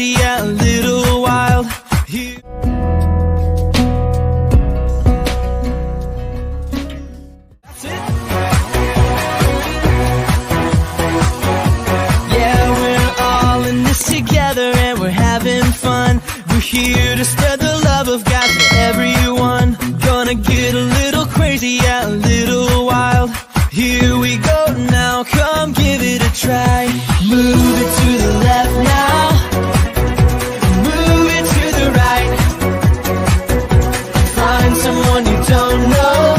Yeah, a little wild. Here. Yeah, we're all in this together and we're having fun. We're here to spread the love of God to everyone. Gonna get a little crazy, yeah, a little wild. Here we go now, come give it a try. Move it to the left now. Move it to the right. Find someone you don't know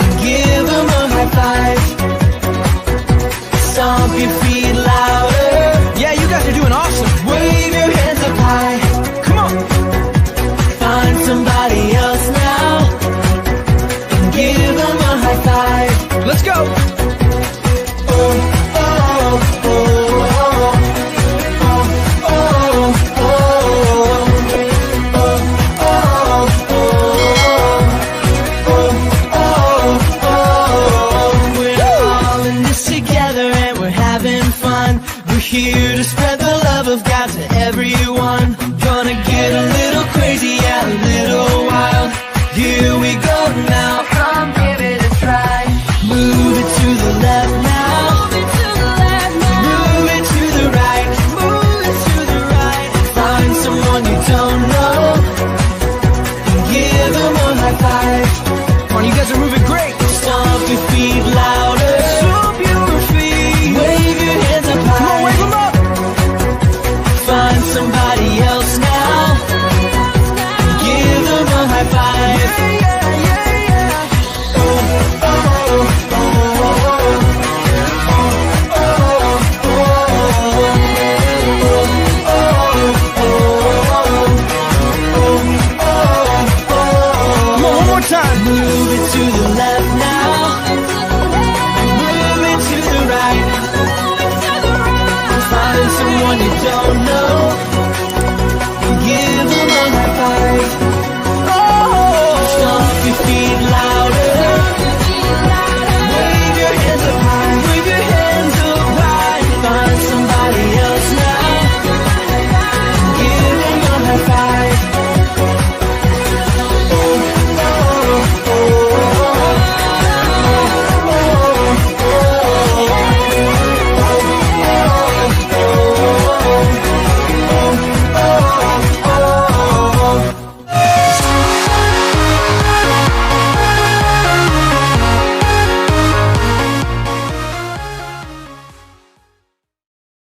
and give them a high five. Stomp your feet louder. Yeah, you guys are doing awesome. Wave your hands up high. Come on. Find somebody else now and give them a high five. Let's go. Oh, oh, oh, oh. Here to spread the love of God to everyone. Gonna get a little crazy, yeah, a little wild. Here we go now, come give it a try. Move it to the left now. Move it to the left now. Move it to the right. Move it to the right. Find someone you don't know and give them a high five. Come on, you guys are moving great. Stomp your feet louder. Stomp your feet. Wave your hands up high. Come on, wave them up. Find somebody